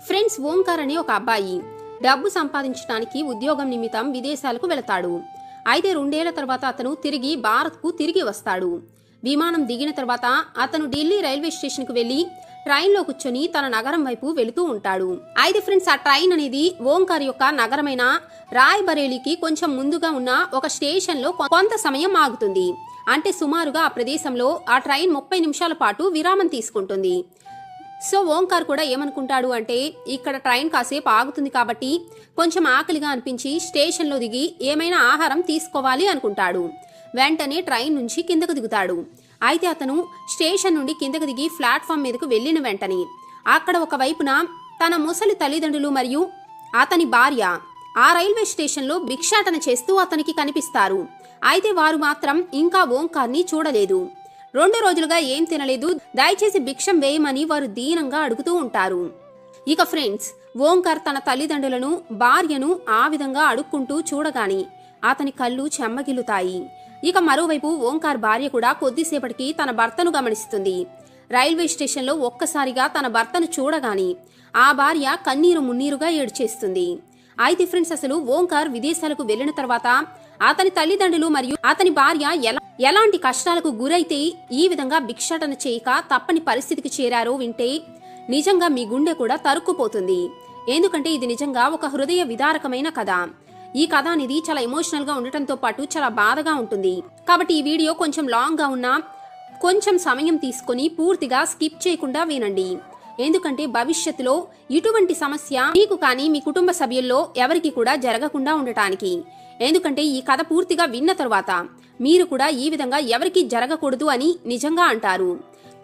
Friends, Omkar అనే ఒక అబ్బాయి డబ్బు సంపాదించడానికి ఉద్యోగం నిమిత్తం విదేశాలకు వెళతాడు. అయితే 2 ఏళ్ల తర్వాత అతను తిరిగి భారత్కు తిరిగి వస్తాడు. విమానం దిగిన తర్వాత అతను ఢిల్లీ రైల్వే స్టేషన్కు వెళ్లి ట్రైన్లో కూర్చొని తన నగరం వైపు వెళుతూ ఉంటాడు. అయితే ఫ్రెండ్స్, ఆ ట్రైన్ అనేది ఓంకార్ యొక్క నగరమైన రాయ్బరేలీకి కొంచెం ముందుగా ఉన్న ఒక స్టేషన్లో కొంత సమయం ఆగుతుంది. అంటే సుమారుగా ఆ ప్రదేశంలో ఆ ట్రైన్ 30 నిమిషాల పాటు విరామం తీసుకుంటుంది. సో ఓంకార్ కూడా ఏమనుకుంటాడు అంటే, ఇక్కడ ట్రైన్ కాసేపు ఆగుతుంది కాబట్టి కొంచెం ఆకలిగా అనిపించి స్టేషన్లో దిగి ఏమైనా ఆహారం తీసుకోవాలి అనుకుంటాడు. వెంటనే ట్రైన్ నుంచి కిందకు దిగుతాడు. అయితే అతను స్టేషన్ నుండి కిందకు దిగి ప్లాట్ఫామ్ మీదకు వెళ్లిన వెంటనే అక్కడ ఒక వైపున తన ముసలి తల్లిదండ్రులు మరియు అతని భార్య ఆ రైల్వే స్టేషన్లో భిక్షాటన చేస్తూ అతనికి కనిపిస్తారు. అయితే వారు మాత్రం ఇంకా ఓంకార్ని చూడలేదు. 2 రోజులుగా ఏం తినలేదు, దయచేసి భిక్షం వేయమని వారు దీనంగా అడుగుతూ ఉంటారు. ఇక ఫ్రెండ్స్, ఓంకార్ తన తల్లిదండ్రులను భార్యను ఆ విధంగా అడుక్కుంటూ చూడగాని అతని కళ్ళు చెమ్మగిల్లుతాయి. ఇక మరోవైపు ఓంకార్ భార్య కూడా కొద్దిసేపటికి తన భర్తను గమనిస్తుంది. రైల్వే స్టేషన్లో ఒక్కసారిగా తన భర్తను చూడగాని ఆ భార్య కన్నీరు మున్నీరుగా ఏడ్చేస్తుంది. అయితే ఫ్రెండ్స్, అసలు ఓంకార్ విదేశాలకు వెళ్లిన తర్వాత అతని తల్లిదండ్రులు మరియు అతని భార్య ఎలాంటి కష్టాలకు గురైతే ఈ విధంగా భిక్షాటన చేయక తప్పని పరిస్థితికి చేరారో వింటే నిజంగా మీ గుండె కూడా తరుక్కుపోతుంది. ఎందుకంటే ఇది నిజంగా ఒక హృదయ విదారకమైన కథ. ఈ కథ అనేది చాలా ఎమోషనల్ గా ఉండటంతో పాటు చాలా బాధగా ఉంటుంది. కాబట్టి ఈ వీడియో కొంచెం లాంగ్ గా ఉన్నా కొంచెం సమయం తీసుకొని పూర్తిగా స్కిప్ చేయకుండా వినండి. ఎందుకంటే భవిష్యత్తులో ఇటువంటి సమస్య మీకు కానీ మీ కుటుంబ సభ్యుల్లో ఎవరికి కూడా జరగకుండా ఉండటానికి. ఎందుకంటే ఈ కథ పూర్తిగా విన్న తరువాత మీరు కూడా ఈ విధంగా ఎవరికి జరగకూడదు అని నిజంగా అంటారు.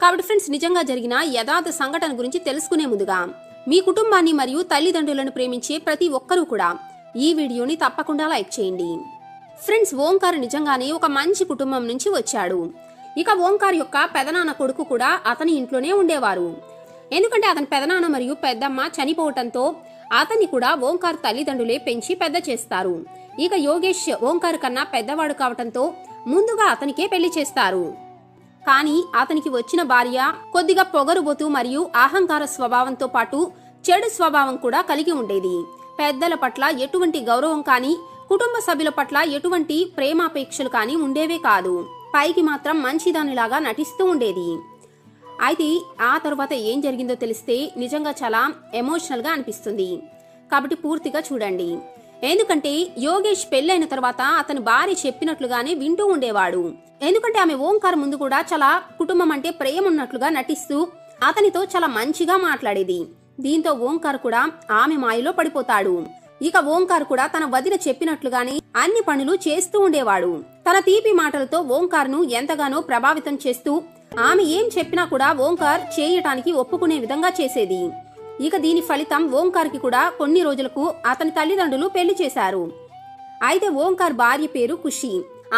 కాబట్టి ఫ్రెండ్స్, నిజంగా జరిగిన యథార్థ సంఘటన గురించి తెలుసుకునే ముందుగా మీ కుటుంబాన్ని మరియు తల్లిదండ్రులను ప్రేమించే ప్రతి ఒక్కరూ కూడా ఈ వీడియోని తప్పకుండా లైక్ చేయండి. ఫ్రెండ్స్, ఓంకార్ నిజంగానే ఒక మంచి కుటుంబం నుంచి వచ్చాడు. ఇక ఓంకార్ యొక్క పెదనాన్న కొడుకు కూడా అతని ఇంట్లోనే ఉండేవారు. ఎందుకంటే అతని పెదనాన్న మరియు పెద్దమ్మ చనిపోవటంతో అతన్ని కూడా ఓంకార్ తల్లిదండ్రులే పెంచి పెద్ద చేస్తారు. ఇక యోగేష్ ఓంకార్ కన్నా పెద్దవాడు కావటంతో ముందుగా అతనికే పెళ్లి చేస్తారు. కానీ అతనికి వచ్చిన భార్య కొద్దిగా పొగరుబోతు మరియు అహంకార స్వభావంతో పాటు చెడు స్వభావం కూడా కలిగి ఉండేది. పెద్దల పట్ల ఎటువంటి గౌరవం కానీ కుటుంబ సభ్యుల పట్ల ఎటువంటి ప్రేమాపేక్షలు కానీ ఉండేవే కాదు. పైకి మాత్రం మంచిదానిలాగా నటిస్తూ ఉండేది. అయితే ఆ తర్వాత ఏం జరిగిందో తెలిస్తే నిజంగా చాలా ఎమోషనల్ గా అనిపిస్తుంది. కాబట్టి పూర్తిగా చూడండి. ఎందుకంటే యోగేష్ పెళ్లైన తర్వాత అతని భార్య చెప్పినట్లుగానే వింటూ ఉండేవాడు. ఎందుకంటే ఆమె ఓంకార్ ముందు కూడా చాలా కుటుంబం అంటే ప్రేమ ఉన్నట్లుగా నటిస్తూ అతనితో చాలా మంచిగా మాట్లాడేది. దీంతో ఓంకార్ కూడా ఆమె మాయలో పడిపోతాడు. ఇక ఓంకార్ కూడా తన వదిన చెప్పినట్లుగానే అన్ని పనులు చేస్తూ ఉండేవాడు. తన తీపి మాటలతో ఓంకార్ ను ఎంతగానో ప్రభావితం చేస్తూ ఆమె ఏం చెప్పినా కూడా ఓంకార్ చేయటానికి ఒప్పుకునే విధంగా చేసేది. ఇక దీని ఫలితం ఓంకార్ కి కూడా కొన్ని రోజులకు అతని తల్లిదండ్రులు పెళ్లి చేశారు. అయితే ఓంకార్ భార్య పేరు ఖుషి.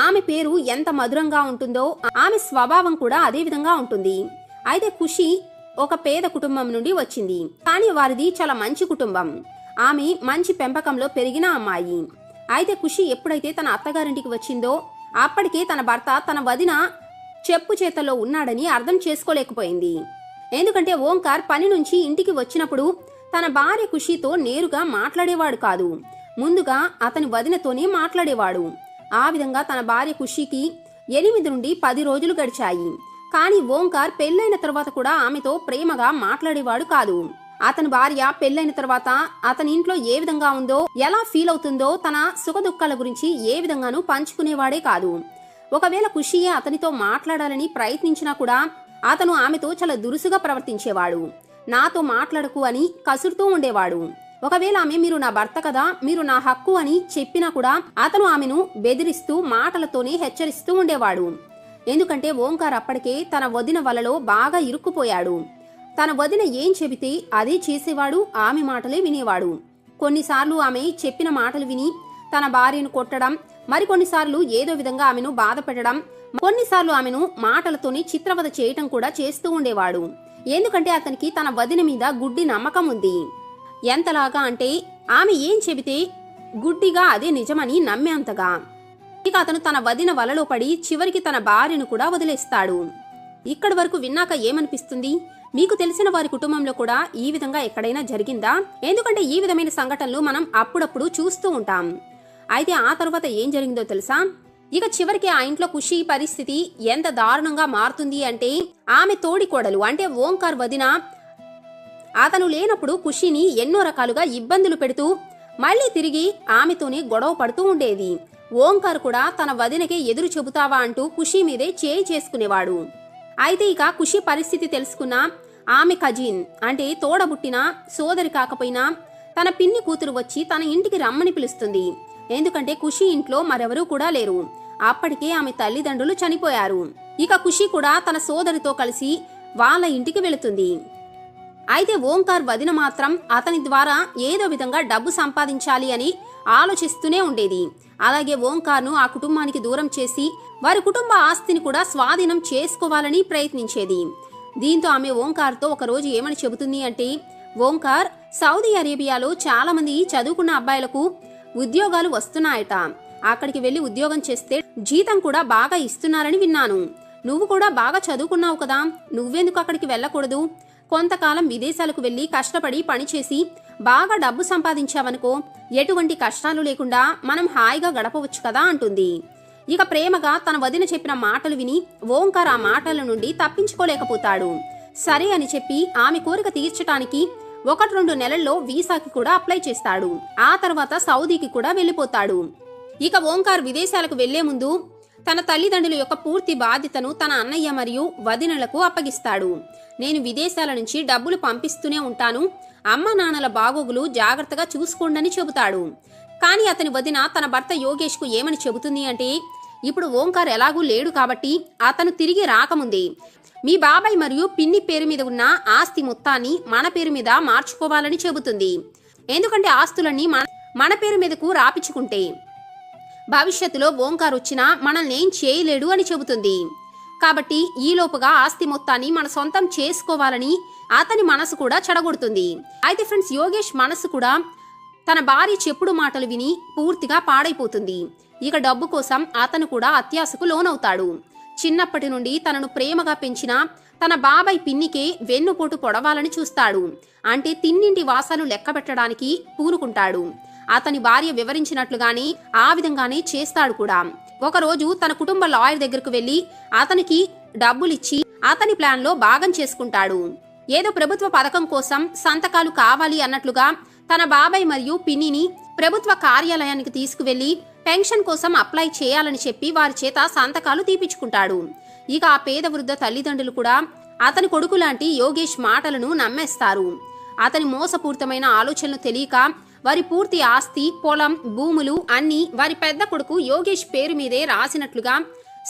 ఆమె పేరు ఎంత మధురంగా ఉంటుందో ఆమె స్వభావం కూడా అదే విధంగా ఉంటుంది. అయితే ఖుషి ఒక పేద కుటుంబం నుండి వచ్చింది, కానీ వారిది చాలా మంచి కుటుంబం. ఆమె మంచి పెంపకంలో పెరిగిన అమ్మాయి. అయితే ఖుషి ఎప్పుడైతే తన అత్తగారింటికి వచ్చిందో అప్పటికే తన భర్త తన వదిన చెప్పు చేతల్లో ఉన్నాడని అర్థం చేసుకోలేకపోయింది. ఎందుకంటే ఓంకార్ పని నుంచి ఇంటికి వచ్చినప్పుడు తన భార్య ఖుషితో నేరుగా మాట్లాడేవాడు కాదు. ముందుగా అతని వదినతోనే మాట్లాడేవాడు. ఆ విధంగా తన భార్య ఖుషికి 8 నుండి 10 రోజులు గడిచాయి. కానీ ఓంకార్ పెళ్లైన తర్వాత కూడా ఆమెతో ప్రేమగా మాట్లాడేవాడు కాదు. అతని భార్య పెళ్లైన తర్వాత అతని ఇంట్లో ఏ విధంగా ఉందో, ఎలా ఫీల్ అవుతుందో, తన సుఖ దుఃఖాల గురించి ఏ విధంగానూ పంచుకునేవాడే కాదు. ఒకవేళ ఖుషియే అతనితో మాట్లాడాలని ప్రయత్నించినా కూడా అతను ఆమెతో చాలా దురుసుగా ప్రవర్తించేవాడు. నాతో మాట్లాడకు అని కసురుతూ ఉండేవాడు. ఒకవేళ ఆమె మీరు నా భర్త కదా, మీరు నా హక్కు అని చెప్పినా కూడా అతను ఆమెను బెదిరిస్తూ మాటలతోనే హెచ్చరిస్తూ ఉండేవాడు. ఎందుకంటే ఓంకార్ అప్పటికే తన వదిన వలలో బాగా ఇరుక్కుపోయాడు. తన వదిన ఏం చెబితే అదే చేసేవాడు, ఆమె మాటలే వినేవాడు. కొన్నిసార్లు ఆమె చెప్పిన మాటలు విని తన భార్యను కొట్టడం, మరికొన్నిసార్లు ఏదో విధంగా ఆమెను బాధ పెట్టడం, కొన్నిసార్లు ఆమెను మాటలతోనే చిత్రవద చేయటం కూడా చేస్తూ ఉండేవాడు. ఎందుకంటే అతనికి తన వదిన మీద గుడ్డి నమ్మకం ఉంది. ఎంతలాగా అంటే ఆమె ఏం చెబితే గుడ్డిగా అదే నిజమని నమ్మేంతగా. ఇక అతను తన వదిన వలలో పడి చివరికి తన భార్యను కూడా వదిలేస్తాడు. ఇక్కడి వరకు విన్నాక ఏమనిపిస్తుంది? మీకు తెలిసిన వారి కుటుంబంలో కూడా ఈ విధంగా ఎక్కడైనా జరిగిందా? ఎందుకంటే ఈ విధమైన సంఘటనలు మనం అప్పుడప్పుడు చూస్తూ ఉంటాం. అయితే ఆ తర్వాత ఏం జరిగిందో తెలుసా? ఇక చివరికి ఆ ఇంట్లో ఖుషి పరిస్థితి ఎంత దారుణంగా మారుతుంది అంటే, ఆమె తోడికోడలు అంటే ఓంకార్ వదిన అతను లేనప్పుడు ఖుషిని ఎన్నో రకాలుగా ఇబ్బందులు పెడుతూ మళ్లీ తిరిగి ఆమెతోనే గొడవ పడుతూ ఉండేది. ఓంకార్ కూడా తన వదినకే ఎదురు చెబుతావా అంటూ ఖుషి మీదే చేయి చేసుకునేవాడు. అయితే ఇక ఖుషి పరిస్థితి తెలుసుకున్న ఆమె కజిన్ అంటే తోడబుట్టిన సోదరి కాకపోయినా తన పిన్ని కూతురు వచ్చి తన ఇంటికి రమ్మని పిలుస్తుంది. ఎందుకంటే ఖుషి ఇంట్లో మరెవరూ కూడా లేరు. అప్పటికే ఆమె తల్లిదండ్రులు చనిపోయారు. ఇక ఖుషి కూడా తన సోదరితో కలిసి వాళ్ళ ఇంటికి వెళుతుంది. అయితే ఓంకార్ వదిన మాత్రం అతని ద్వారా ఏదో విధంగా డబ్బు సంపాదించాలి అని ఆలోచిస్తూనే ఉండేది. అలాగే ఓంకార్ను ఆ కుటుంబానికి దూరం చేసి వారి కుటుంబ ఆస్తిని కూడా స్వాధీనం చేసుకోవాలని ప్రయత్నించేది. దీంతో ఆమె ఓంకార్తో ఒకరోజు ఏమని చెబుతుంది అంటే, ఓంకార్, సౌదీ అరేబియాలో చాలా మంది చదువుకున్న అబ్బాయిలకు ఉద్యోగాలు వస్తున్నాయట. అక్కడికి వెళ్లి ఉద్యోగం చేస్తే జీతం కూడా బాగా ఇస్తున్నారని విన్నాను. నువ్వు కూడా బాగా చదువుకున్నావు కదా, నువ్వెందుకు అక్కడికి వెళ్ళకూడదు? కొంతకాలం విదేశాలకు వెళ్లి కష్టపడి పనిచేసి బాగా డబ్బు సంపాదించావనుకో, ఎటువంటి కష్టాలు లేకుండా మనం హాయిగా గడపవచ్చు కదా అంటుంది. ఇక ప్రేమగా తన వదిన చెప్పిన మాటలు విని ఓంకార్ ఆ మాటల నుండి తప్పించుకోలేకపోతాడు. సరే అని చెప్పి ఆమె కోరిక తీర్చడానికి 1-2 నెలల్లో వీసాకి కూడా అప్లై చేస్తాడు. ఆ తర్వాత సౌదీకి కూడా వెళ్లిపోతాడు. ఇక ఓంకార్ విదేశాలకు వెళ్లే ముందు తన తల్లిదండ్రుల యొక్క పూర్తి బాధ్యతను తన అన్నయ్య మరియు వదినలకు అప్పగిస్తాడు. నేను విదేశాల నుంచి డబ్బులు పంపిస్తూనే ఉంటాను, అమ్మ నాన్నల బాగోగులు జాగ్రత్తగా చూసుకోండని చెబుతాడు. కానీ అతని వదిన తన భర్త యోగేష్ కు ఏమని చెబుతుంది అంటే, ఇప్పుడు ఓంకార్ ఎలాగూ లేడు కాబట్టి అతను తిరిగి రాకముందే మీ బాబాయ్ మరియు పిన్ని పేరు మీద ఉన్న ఆస్తి మొత్తాన్ని మన పేరు మీద మార్చుకోవాలని చెబుతుంది. ఎందుకంటే ఆస్తులన్నీ మన పేరు మీదకు రాపించుకుంటే భవిష్యత్తులో ఓంకార్ వచ్చినా మనల్ని ఏం చేయలేడు అని చెబుతుంది. కాబట్టి ఈలోపుగా ఆస్తి మొత్తాన్ని మన సొంతం చేసుకోవాలని అతని మనసు కూడా చెడగొడుతుంది. అయితే ఫ్రెండ్స్, యోగేష్ మనసు కూడా తన భార్య చెప్పుడు మాటలు విని పూర్తిగా పాడైపోతుంది. ఇక డబ్బు కోసం అతను కూడా అత్యాశకు లోనవుతాడు. చిన్నప్పటి నుండి తనను ప్రేమగా పెంచిన తన బాబాయ్ పిన్నికే వెన్నుపోటు పొడవాలని చూస్తాడు. అంటే తిన్నింటి వాసాలు లెక్క పెట్టడానికి పూనుకుంటాడు. అతని భార్య వివరించినట్లుగానే ఆ విధంగానే చేస్తాడు కూడా. ఒకరోజు తన కుటుంబ లాయర్ దగ్గరకు వెళ్లి అతనికి డబ్బులిచ్చి అతని ప్లాన్ లో భాగం చేసుకుంటాడు. ఏదో ప్రభుత్వ పథకం కోసం సంతకాలు కావాలి అన్నట్లుగా తన బాబాయ్ మరియు పిన్నిని ప్రభుత్వ కార్యాలయానికి తీసుకువెళ్లి పెన్షన్ కోసం అప్లై చేయాలని చెప్పి వారి చేత సంతకాలు తీపించుకుంటాడు. ఇక ఆ పేద వృద్ధ తల్లిదండ్రులు కూడా అతని కొడుకు లాంటి యోగేష్ మాటలను నమ్మేస్తారు. అతని మోసపూరితమైన ఆలోచనలు తెలియక వారి పూర్తి ఆస్తి, పొలం, భూములు అన్ని వారి పెద్ద కొడుకు యోగేష్ పేరు మీదే రాసినట్లుగా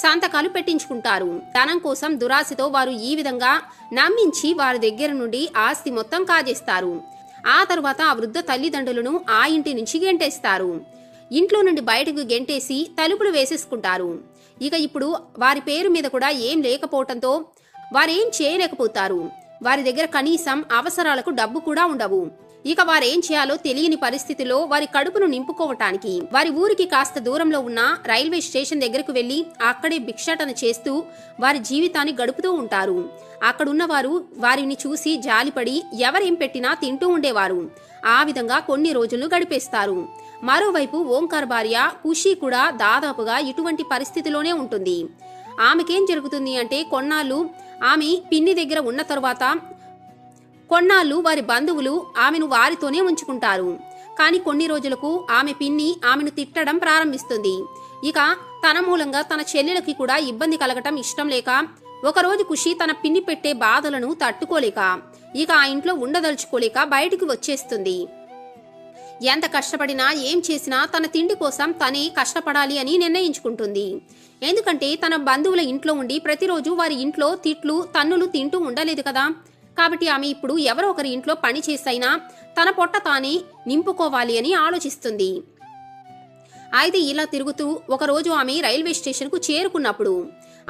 సంతకాలు పెట్టించుకుంటారు. ధనం కోసం దురాశతో వారు ఈ విధంగా నమ్మించి వారి దగ్గర నుండి ఆస్తి మొత్తం కాజేస్తారు. ఆ తర్వాత ఆ వృద్ధ తల్లిదండ్రులను ఆ ఇంటి నుంచి గెంటేస్తారు. ఇంట్లో నుండి బయటకు గెంటేసి తలుపులు వేసేసుకుంటారు. ఇక ఇప్పుడు వారి పేరు మీద కూడా ఏం లేకపోవటంతో వారేం చేయలేకపోతారు. వారి దగ్గర కనీసం అవసరాలకు డబ్బు కూడా ఉండవు. ఇక వారేం చేయాలో తెలియని పరిస్థితిలో వారి కడుపును నింపుకోవటానికి వారి ఊరికి కాస్త దూరంలో ఉన్న రైల్వే స్టేషన్ దగ్గరకు వెళ్లి అక్కడే భిక్షాటన చేస్తూ వారి జీవితాన్ని గడుపుతూ ఉంటారు. అక్కడున్న వారు వారిని చూసి జాలిపడి ఎవరేం పెట్టినా తింటూ ఉండేవారు. ఆ విధంగా కొన్ని రోజులు గడిపేస్తారు. మరోవైపు ఓంకార్ భార్య ఖుషి కూడా దాదాపుగా ఇటువంటి పరిస్థితిలోనే ఉంటుంది. ఆమెకేం జరుగుతుంది అంటే, కొన్నాళ్ళు ఆమె పిన్ని దగ్గర ఉన్న తరువాత కొన్నాళ్ళు వారి బంధువులు ఆమెను వారితోనే ఉంచుకుంటారు. కానీ కొన్ని రోజులకు ఆమె పిన్ని ఆమెను తిట్టడం ప్రారంభిస్తుంది. ఇక తన మూలంగా తన చెల్లెలకి కూడా ఇబ్బంది కలగటం ఇష్టం లేక ఒకరోజు ఖుషి తన పిన్ని పెట్టే బాధలను తట్టుకోలేక ఇక ఆ ఇంట్లో ఉండదలుచుకోలేక బయటికి వచ్చేస్తుంది. ఎంత కష్టపడినా ఏం చేసినా తన తిండి కోసం తనే కష్టపడాలి అని నిర్ణయించుకుంటుంది. ఎందుకంటే తన బంధువుల ఇంట్లో ఉండి ప్రతిరోజు వారి ఇంట్లో తిట్లు తన్నులు తింటూ ఉండలేదు కదా. కాబట్టి ఆమె ఇప్పుడు ఎవరో ఒకరి ఇంట్లో పని చేసైనా తన పొట్ట తానే నింపుకోవాలి అని ఆలోచిస్తుంది. అయితే ఇలా తిరుగుతూ ఒకరోజు ఆమె రైల్వే స్టేషన్కు చేరుకున్నప్పుడు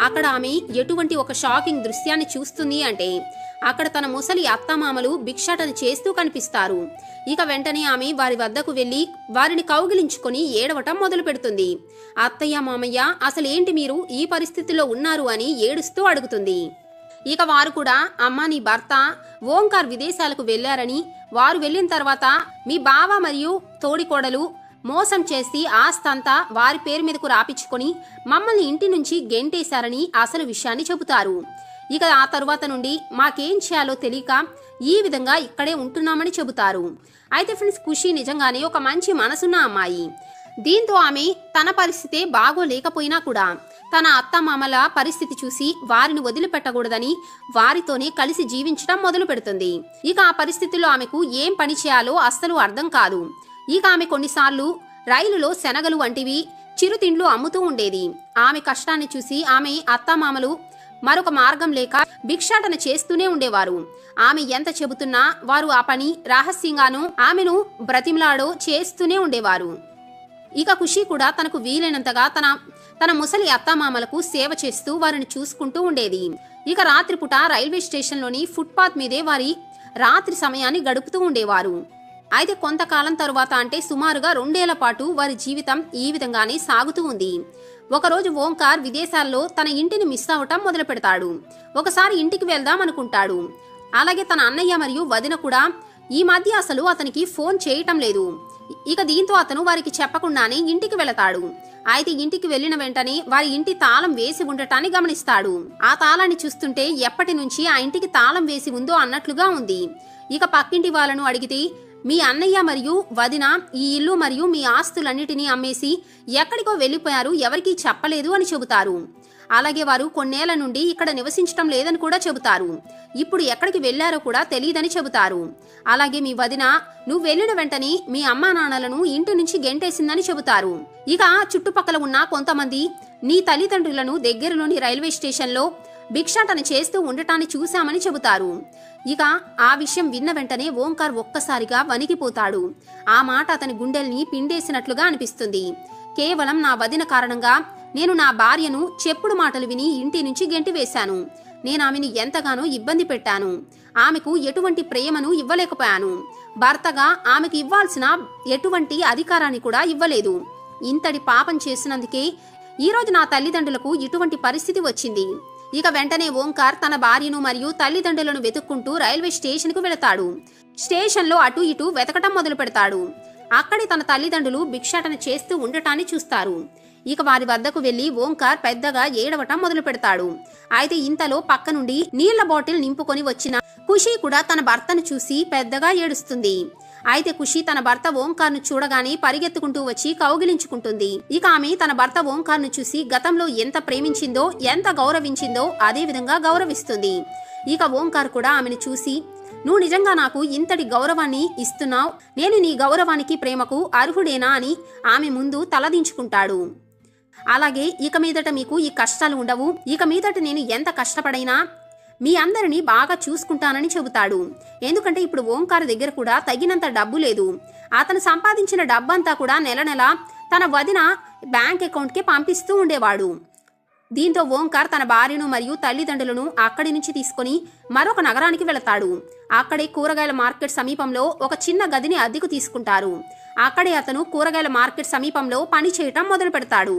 అక్కడ ఆమె ఎటువంటి ఒక షాకింగ్ దృశ్యాన్ని చూస్తుంది అంటే, అక్కడ తన ముసలి అత్తమామలు భిక్షాటన చేస్తూ కనిపిస్తారు. ఇక వెంటనే ఆమె వారి వద్దకు వెళ్లి వారిని కౌగిలించుకొని ఏడవటం మొదలు పెడుతుంది. అత్తయ్య, మామయ్య, అసలేంటి మీరు ఈ పరిస్థితిలో ఉన్నారు అని ఏడుస్తూ అడుగుతుంది. ఇక వారు కూడా అమ్మ నీ భర్త ఓంకార్ విదేశాలకు వెళ్లారని, వారు వెళ్లిన తర్వాత మీ బావ మరియు తోడికోడలు మోసం చేసి ఆస్తంతా వారి పేరు మీదకు రాపించుకొని మమ్మల్ని ఇంటి నుంచి గెంటేశారని అసలు విషయాన్ని చెబుతారు. ఇక ఆ తరువాత నుండి మాకేం చేయాలో తెలియక ఈ విధంగా ఇక్కడే ఉంటున్నామని చెబుతారు. అయితే ఫ్రెండ్స్, ఖుషి నిజంగానే ఒక మంచి మనసున్న అమ్మాయి. దీంతో ఆమె తన పరిస్థితే బాగోలేకపోయినా కూడా తన అత్తమామల పరిస్థితి చూసి వారిని వదిలిపెట్టకూడదని వారితోనే కలిసి జీవించడం మొదలు పెడుతుంది. ఇక ఆ పరిస్థితుల్లో ఆమెకు ఏం పని చేయాలో అస్సలు అర్థం కాదు. ఇక ఆమె కొన్నిసార్లు రైలులో శనగలు వంటివి చిరుతిండ్లు అమ్ముతూ ఉండేది. ఆమె కష్టాన్ని చూసి ఆమె అత్తమామలు మరొక మార్గం లేక భిక్షాటన చేస్తూనే ఉండేవారు. ఆమె ఎంత చెబుతున్నా వారు ఆ పని రహస్యంగానూ ఆమెను బ్రతిమలాడో చేస్తూనే ఉండేవారు. ఇక ఖుషి కూడా తనకు వీలైనంతగా తన ముసలి అత్తమామలకు సేవ చేస్తూ వారిని చూసుకుంటూ ఉండేది. ఇక రాత్రిపూట రైల్వే స్టేషన్లోని ఫుట్పాత్ మీదే వారి రాత్రి సమయాన్ని గడుపుతూ ఉండేవారు. అయితే కొంతకాలం తరువాత, అంటే సుమారుగా 2 ఏళ్ల పాటు వారి జీవితం ఈ విధంగానే సాగుతూ ఉంది. ఒకరోజు ఓంకార్ విదేశాల్లో తన ఇంటిని మిస్ అవటం మొదలు పెడతాడు. ఒకసారి ఇంటికి వెళ్దాం అనుకుంటాడు. అలాగే తన అన్నయ్య మరియు వదిన కూడా ఈ మధ్య అసలు అతనికి ఫోన్ చేయటం లేదు. ఇక దీంతో అతను వారికి చెప్పకుండానే ఇంటికి వెళతాడు. అయితే ఇంటికి వెళ్లిన వెంటనే వారి ఇంటి తాళం వేసి ఉండటాన్ని గమనిస్తాడు. ఆ తాళాన్ని చూస్తుంటే ఎప్పటి నుంచి ఆ ఇంటికి తాళం వేసి ఉందో అన్నట్లుగా ఉంది. ఇక పక్కింటి వాళ్ళను అడిగితే మీ అన్నయ్య మరియు వదిన ఈ ఇల్లు మరియు మీ ఆస్తులన్నిటినీ అమ్మేసి ఎక్కడికో వెళ్లిపోయారు, ఎవరికీ చెప్పలేదు అని చెబుతారు. అలాగే వారు కొన్నేళ్ల నుండి ఇక్కడ నివసించటం లేదని కూడా చెబుతారు. ఇప్పుడు ఎక్కడికి వెళ్లారో కూడా తెలియదని చెబుతారు. అలాగే మీ వదిన నువ్వు వెళ్లిన వెంటనే మీ అమ్మా నాన్నలను ఇంటి నుంచి గెంటేసిందని చెబుతారు. ఇక చుట్టుపక్కల ఉన్న కొంతమంది నీ తల్లిదండ్రులను దగ్గరలోని రైల్వే స్టేషన్లో భిక్షాటన చేస్తూ ఉండటాన్ని చూశామని చెబుతారు. ఇక ఆ విషయం విన్న వెంటనే ఓంకార్ ఒక్కసారిగా వణికిపోతాడు. ఆ మాట అతని గుండెల్ని పిండేసినట్లుగా అనిపిస్తుంది. కేవలం నా వదిన కారణంగా నేను నా భార్యను చెప్పుడు మాటలు విని ఇంటి నుంచి గెంటివేశాను. నేను ఆమెను ఎంతగానో ఇబ్బంది పెట్టాను. ఆమెకు ఎటువంటి ప్రేమను ఇవ్వలేకపోయాను. భర్తగా ఆమెకు ఇవ్వాల్సిన ఎటువంటి అధికారాన్ని కూడా ఇవ్వలేదు. ఇంతటి పాపం చేసినందుకే ఈరోజు నా తల్లిదండ్రులకు ఇటువంటి పరిస్థితి వచ్చింది. ఇక వెంటనే ఓంకార్ తన భార్యను మరియు తల్లిదండ్రులను వెతుక్కుంటూ రైల్వే స్టేషన్కు వెళతాడు. స్టేషన్లో అటు ఇటు వెతకటం మొదలు పెడతాడు. అక్కడే తన తల్లిదండ్రులు భిక్షాటన చేస్తూ ఉండటాన్ని చూస్తారు. ఇక వారి వద్దకు వెళ్లి ఓంకార్ పెద్దగా ఏడవటం మొదలు పెడతాడు. అయితే ఇంతలో పక్క నుండి నీళ్ల బాటిల్ నింపుకొని వచ్చిన ఖుషి కూడా తన భర్తను చూసి పెద్దగా ఏడుస్తుంది. అయితే ఖుషి తన భర్త ఓంకార్ను చూడగానే పరిగెత్తుకుంటూ వచ్చి కౌగిలించుకుంటుంది. ఇక ఆమె తన భర్త ఓంకార్ను చూసి గతంలో ఎంత ప్రేమించిందో, ఎంత గౌరవించిందో అదే విధంగా గౌరవిస్తుంది. ఇక ఓంకార్ కూడా ఆమెను చూసి నువ్వు నిజంగా నాకు ఇంతటి గౌరవాన్ని ఇస్తున్నావు, నేను నీ గౌరవానికి ప్రేమకు అర్హుడేనా అని ఆమె ముందు తలదించుకుంటాడు. అలాగే ఇక మీదట మీకు ఈ కష్టాలు ఉండవు, ఇక మీదట నేను ఎంత కష్టపడైనా మీ అందరినీ బాగా చూసుకుంటానని చెబుతాడు. ఎందుకంటే ఇప్పుడు ఓంకార్ దగ్గర కూడా తగినంత డబ్బు లేదు. అతను సంపాదించిన డబ్బంతా కూడా నెల నెల తన వదిన బ్యాంక్ అకౌంట్కి పంపిస్తూ ఉండేవాడు. దీంతో ఓంకార్ తన భార్యను మరియు తల్లిదండ్రులను అక్కడి నుంచి తీసుకుని మరొక నగరానికి వెళతాడు. అక్కడే కూరగాయల మార్కెట్ సమీపంలో ఒక చిన్న గదిని అద్దెకు తీసుకుంటారు. అక్కడే అతను కూరగాయల మార్కెట్ సమీపంలో పని చేయటం మొదలు పెడతాడు.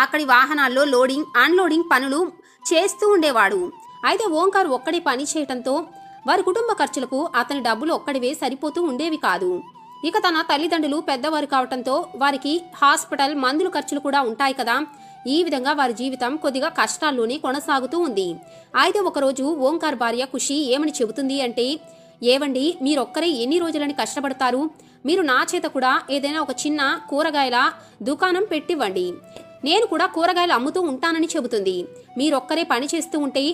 అక్కడి వాహనాల్లో లోడింగ్ అన్లోడింగ్ పనులు చేస్తూ ఉండేవాడు. అయితే ఓంకార్ ఒక్కడే పని చేయటంతో వారి కుటుంబ ఖర్చులకు అతని డబ్బులు ఒక్కడివే సరిపోతూ ఉండేవి కాదు. ఇక తన తల్లిదండ్రులు పెద్దవారు కావటంతో వారికి హాస్పిటల్ మందుల ఖర్చులు కూడా ఉంటాయి కదా. ఈ విధంగా వారి జీవితం కొద్దిగా కష్టాల్లోనే కొనసాగుతూ ఉంది. అయితే ఒకరోజు ఓంకార్ భార్య ఖుషి ఏమని చెబుతుంది అంటే, ఏవండి మీరొక్కరే ఎన్ని రోజులని కష్టపడతారు, మీరు నా చేత కూడా ఏదైనా ఒక చిన్న కూరగాయల దుకాణం పెట్టివ్వండి, నేను కూడా కూరగాయలు అమ్ముతూ ఉంటానని చెబుతుంది. మీరొక్కరే పని చేస్తూ ఉంటే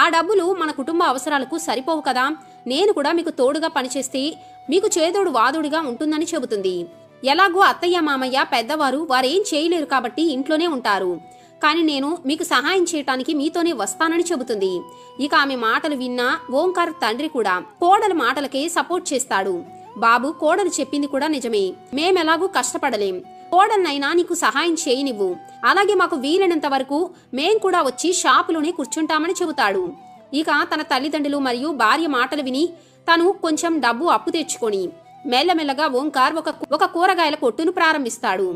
ఆ డబ్బులు మన కుటుంబ అవసరాలకు సరిపోవు కదా, నేను కూడా మీకు తోడుగా పనిచేస్తే మీకు చేదోడు వాదోడుగా ఉంటుందని చెబుతుంది. ఎలాగో అత్తయ్య మామయ్య పెద్దవారు వారేం చేయలేరు కాబట్టి ఇంట్లోనే ఉంటారు, కానీ నేను మీకు సహాయం చేయటానికి మీతోనే వస్తానని చెబుతుంది. ఇక ఆమె మాటలు విన్న ఓంకార్ తండ్రి కూడా కోడల మాటలకే సపోర్ట్ చేస్తాడు. బాబు, కోడలు చెప్పింది కూడా నిజమే, మేమెలాగూ కష్టపడలేం, కోడలనైనా నీకు సహాయం చేయనివ్వు, అలాగే మాకు వీలైనంత వరకు మేం కూడా వచ్చి షాపులోనే కూర్చుంటామని చెబుతాడు. ఇక తన తల్లిదండ్రులు మరియు భార్య మాటలు విని తను కొంచెం డబ్బు అప్పు తెచ్చుకొని మెల్లమెల్లగా ఓంకార్ ఒక కూరగాయల కొట్టును ప్రారంభిస్తాడు.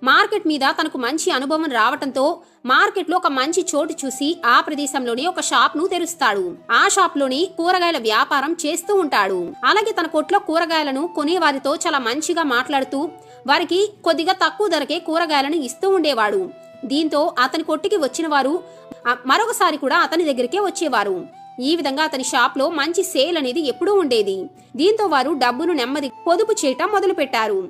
మార్కెట్ మీద తనకు మంచి అనుభవం రావటంతో మార్కెట్లో ఒక మంచి చోటు చూసి ఆ ప్రదేశంలోని ఒక షాప్ ను తెరుస్తాడు. ఆ షాప్ లోని కూరగాయల వ్యాపారం చేస్తూ ఉంటాడు. అలాగే తన కొట్లో కూరగాయలను కొనేవారితో చాలా మంచిగా మాట్లాడుతూ వారికి కొద్దిగా తక్కువ ధరకే కూరగాయలను ఇస్తూ ఉండేవాడు. దీంతో అతని కొట్టుకి వచ్చిన వారు మరొకసారి కూడా అతని దగ్గరికే వచ్చేవారు. ఈ విధంగా అతని షాప్ లో మంచి సేల్ అనేది ఎప్పుడూ ఉండేది. దీంతో వారు డబ్బును నెమ్మది పొదుపు చేయటం మొదలు పెట్టారు.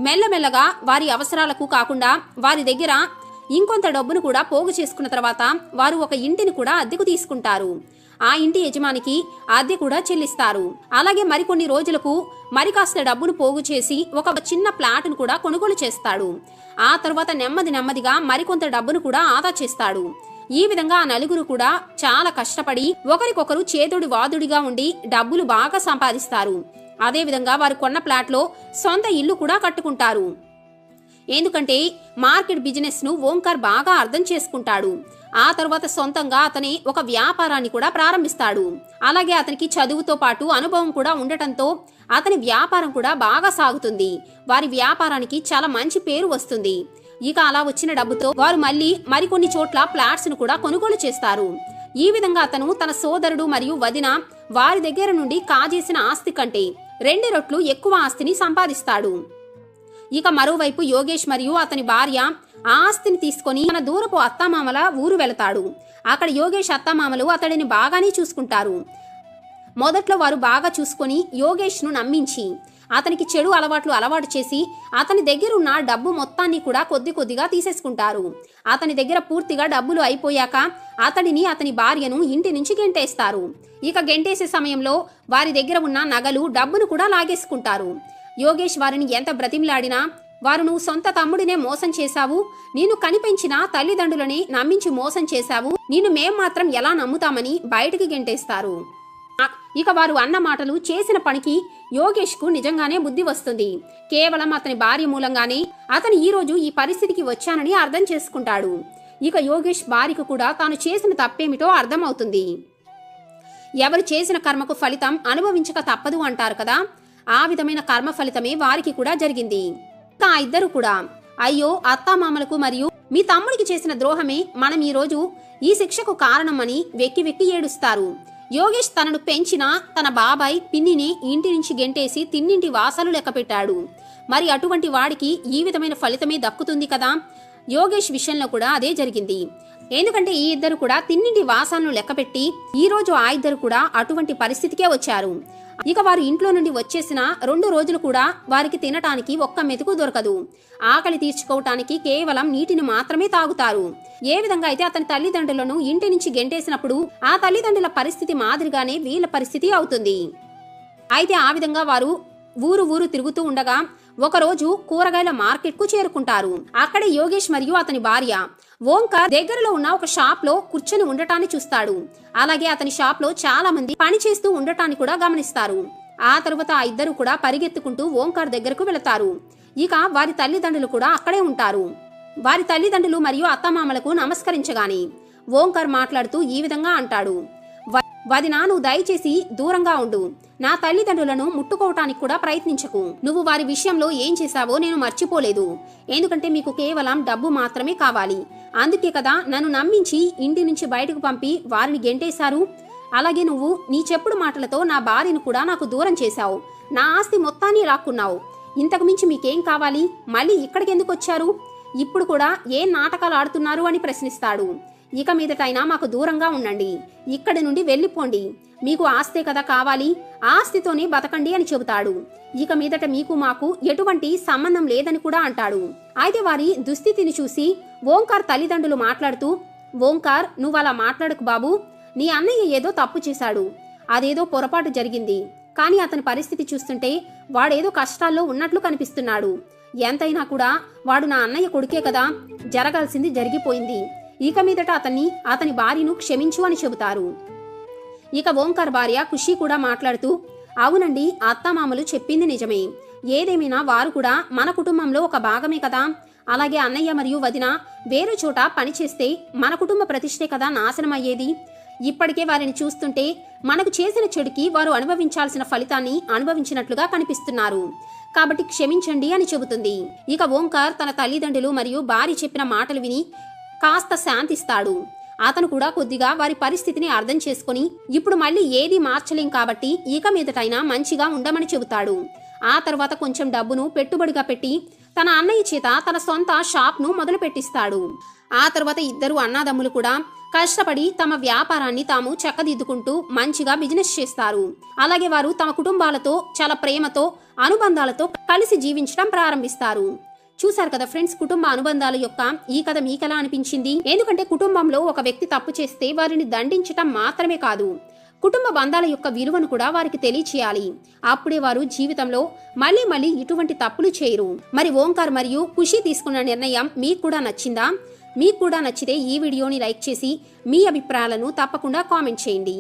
మెల్లమెల్లగా వారి అవసరాలకు కాకుండా వారి దగ్గర ఇంకొంత డబ్బును కూడా పోగు చేసుకున్న తర్వాత వారు ఒక ఇంటిని కూడా అద్దెకు తీసుకుంటారు. ఆ ఇంటి యజమానికి అద్దె కూడా చెల్లిస్తారు. అలాగే మరికొన్ని రోజులకు మరి కాస్త డబ్బును పోగు చేసి ఒక చిన్న ప్లాట్ను కూడా కొనుగోలు చేస్తాడు. ఆ తర్వాత నెమ్మదిగా మరికొంత డబ్బును కూడా ఆదా చేస్తాడు. ఈ విధంగా ఆ నలుగురు కూడా చాలా కష్టపడి ఒకరికొకరు చేదుడి వాదుడిగా ఉండి డబ్బులు బాగా సంపాదిస్తారు. అదే విధంగా వారు కొన్న ప్లాట్లో సొంత ఇల్లు కూడా కట్టుకుంటారు. ఎందుకంటే మార్కెట్ బిజినెస్ ను ఓంకార్ బాగా అర్థం చేసుకుంటాడు. ఆ తర్వాత సొంతంగా అతని ఒక వ్యాపారాన్ని కూడా ప్రారంభిస్తాడు. అలాగే అతనికి చదువుతో పాటు అనుభవం కూడా ఉండటంతో అతని వ్యాపారం కూడా బాగా సాగుతుంది. వారి వ్యాపారానికి చాలా మంచి పేరు వస్తుంది. ఇక అలా వచ్చిన డబ్బుతో వారు మరికొన్ని చోట్ల ఫ్లాట్స్ ను కూడా కొనుగోలు చేస్తారు. ఈ విధంగా అతను తన సోదరుడు మరియు వదిన వారి దగ్గర నుండి కాజేసిన ఆస్తి కంటే 2 రెట్లు ఎక్కువ ఆస్తిని సంపాదిస్తాడు. ఇక మరోవైపు యోగేష్ మరియు అతని భార్య ఆ ఆస్తిని తీసుకొని తన దూరపు అత్తామామల ఊరు వెళతాడు. అక్కడ యోగేష్ అత్తామామలు అతడిని బాగానే చూసుకుంటారు. మొదట్లో వారు బాగా చూసుకొని యోగేష్ ను నమ్మించి అతనికి చెడు అలవాటు చేసి అతని దగ్గరున్న డబ్బు మొత్తాన్ని కూడా కొద్దిగా తీసేసుకుంటారు. అతని దగ్గర పూర్తిగా డబ్బులు అయిపోయాక అతని భార్యను ఇంటి నుంచి గెంటేస్తారు. ఇక గెంటేసే సమయంలో వారి దగ్గర ఉన్న నగలు డబ్బును కూడా లాగేసుకుంటారు. యోగేష్ వారిని ఎంత బ్రతిమిలాడినా వారు నువ్వు సొంత తమ్ముడినే మోసం చేశావు, నిన్ను కనిపెంచిన తల్లిదండ్రులని నమ్మించి మోసం చేశావు, నిన్ను మేం మాత్రం ఎలా నమ్ముతామని బయటికి గెంటేస్తారు. ఇక వారు అన్న మాటలు చేసిన పనికి యోగేష్ కు నిజంగానే బుద్ధి వస్తుంది. కేవలం అతని భార్య మూలంగానే అతను ఈ రోజు ఈ పరిస్థితికి వచ్చానని అర్థం చేసుకుంటాడు. ఇక యోగేష్ భార్యకు కూడా తాను చేసిన తప్పేమిటో అర్థమవుతుంది. ఎవరు చేసిన కర్మకు ఫలితం అనుభవించక తప్పదు అంటారు కదా, ఆ విధమైన కర్మ ఫలితమే వారికి కూడా జరిగింది. ఆ ఇద్దరు కూడా అయ్యో అత్తామామలకు మరియు మీ తమ్ముడికి చేసిన ద్రోహమే మనం ఈ రోజు ఈ శిక్షకు కారణమని వెక్కి ఏడుస్తారు. యోగేష్ తనను పెంచిన తన బాబాయ్ పిన్నిని ఇంటి నుంచి గెంటేసి తిన్నింటి వాసాలు లెక్క పెట్టాడు. మరి అటువంటి వాడికి ఈ విధమైన ఫలితమే దక్కుతుంది కదా. యోగేష్ విషయంలో కూడా అదే జరిగింది. ఎందుకంటే ఈ ఇద్దరు కూడా తిన్నింటి వాసాలను లెక్కపెట్టి ఈ రోజు ఆ ఇద్దరు కూడా అటువంటి పరిస్థితికే వచ్చారు. ఇక వారు ఇంట్లో నుండి వచ్చేసిన 2 రోజులు కూడా వారికి తినటానికి ఒక్క మెతుకు దొరకదు. ఆకలి తీర్చుకోవటానికి కేవలం నీటిని మాత్రమే తాగుతారు. ఏ విధంగా అయితే అతని తల్లిదండ్రులను ఇంటి నుంచి గెంటేసినప్పుడు ఆ తల్లిదండ్రుల పరిస్థితి మాదిరిగానే వీళ్ళ పరిస్థితి అవుతుంది. అయితే ఆ విధంగా వారు ఊరు తిరుగుతూ ఉండగా ఒకరోజు కూరగాయల మార్కెట్ కు చేరుకుంటారు. అక్కడే యోగేష్ మరియు అతని భార్య ఓంకార్ దగ్గరలో ఉన్న ఒక షాప్ లో కూర్చొని ఉండటాన్ని చూస్తాడు. అలాగే అతని షాప్ లో చాలా మంది పని చేస్తూ ఉండటాన్ని కూడా గమనిస్తారు. ఆ తరువాత ఆ ఇద్దరు కూడా పరిగెత్తుకుంటూ ఓంకార్ దగ్గరకు వెళతారు. ఇక వారి తల్లిదండ్రులు కూడా అక్కడే ఉంటారు. వారి తల్లిదండ్రులు మరియు అత్తమామలకు నమస్కరించగాని ఓంకార్ మాట్లాడుతూ ఈ విధంగా అంటాడు, వదినా నువ్వు దయచేసి దూరంగా ఉండు, నా తల్లిదండ్రులను ముట్టుకోవటానికి కూడా ప్రయత్నించకు. నువ్వు వారి విషయంలో ఏం చేశావో నేను మర్చిపోలేదు. ఎందుకంటే మీకు కేవలం డబ్బు మాత్రమే కావాలి. అందుకే కదా నన్ను నమ్మించి ఇంటి నుంచి బయటకు పంపి వారిని గెంటేశారు. అలాగే నువ్వు నీ చెప్పుడు మాటలతో నా భార్యను కూడా నాకు దూరం చేశావు. నా ఆస్తి మొత్తాన్ని లాక్కున్నావు. ఇంతకు మించి మీకేం కావాలి? మళ్ళీ ఇక్కడికి ఎందుకు వచ్చారు? ఇప్పుడు కూడా ఏం నాటకాలు ఆడుతున్నారు అని ప్రశ్నిస్తాడు. ఇక మీదటైనా మాకు దూరంగా ఉండండి, ఇక్కడి నుండి వెళ్ళిపోండి, మీకు ఆస్తే కదా కావాలి, ఆస్తితోనే బతకండి అని చెబుతాడు. ఇక మీదట మీకు మాకు ఎటువంటి సంబంధం లేదని కూడా అంటాడు. అయితే వారి దుస్థితిని చూసి ఓంకార్ తల్లిదండ్రులు మాట్లాడుతూ, ఓంకార్ నువ్వు అలా మాట్లాడకు బాబు, నీ అన్నయ్య ఏదో తప్పు చేశాడు, అదేదో పొరపాటు జరిగింది. కానీ అతని పరిస్థితి చూస్తుంటే వాడేదో కష్టాల్లో ఉన్నట్లు కనిపిస్తున్నాడు. ఎంతైనా కూడా వాడు నా అన్నయ్య కొడుకే కదా, జరగాల్సింది జరిగిపోయింది. ఇక మీదట అతని భార్యను క్షమించు అని చెబుతారు. ఇక ఓంకార్ భార్య ఖుషి కూడా మాట్లాడుతూ, అవునండి అత్తమామలు చెప్పింది నిజమే, ఏదేమైనా వారు కూడా మన కుటుంబంలో ఒక భాగమే కదా. అలాగే అన్నయ్య మరియు వదిన వేరే చోట పనిచేస్తే మన కుటుంబ ప్రతిష్టే కదా నాశనం అయ్యేది. ఇప్పటికే వారిని చూస్తుంటే మనకు చేసిన చెడుకి వారు అనుభవించాల్సిన ఫలితాన్ని అనుభవించినట్లుగా కనిపిస్తున్నారు. కాబట్టి క్షమించండి అని చెబుతుంది. ఇక ఓంకార్ తన తల్లిదండ్రులు మరియు భార్య చెప్పిన మాటలు విని కాస్త శాంతిస్తాడు. అతను కూడా కొద్దిగా వారి పరిస్థితిని అర్థం చేసుకుని ఇప్పుడు మళ్ళీ ఏది మార్చలేం కాబట్టి ఇక మీదటైనా మంచిగా ఉండమని చెబుతాడు. ఆ తర్వాత కొంచెం డబ్బును పెట్టుబడిగా పెట్టి తన అన్నయ్య చేత తన సొంత షాప్ను మొదలు పెట్టిస్తాడు. ఆ తర్వాత ఇద్దరు అన్నదమ్ములు కూడా కష్టపడి తమ వ్యాపారాన్ని తాము చక్కదిద్దుకుంటూ మంచిగా బిజినెస్ చేస్తారు. అలాగే వారు తమ కుటుంబాలతో చాలా ప్రేమతో అనుబంధాలతో కలిసి జీవించడం ప్రారంభిస్తారు. చూశారు కదా ఫ్రెండ్స్, కుటుంబ అనుబంధాల యొక్క ఈ కథ మీకెలా అనిపించింది? ఎందుకంటే కుటుంబంలో ఒక వ్యక్తి తప్పు చేస్తే వారిని దండించటం మాత్రమే కాదు, కుటుంబ బంధాల యొక్క విలువను కూడా వారికి తెలియచేయాలి. అప్పుడే వారు జీవితంలో మళ్ళీ మళ్ళీ ఇటువంటి తప్పులు చేయరు. మరి ఓంకార్ మరియు ఖుషి తీసుకున్న నిర్ణయం మీకు కూడా నచ్చిందా? మీకు కూడా నచ్చితే ఈ వీడియోని లైక్ చేసి మీ అభిప్రాయాలను తప్పకుండా కామెంట్ చేయండి.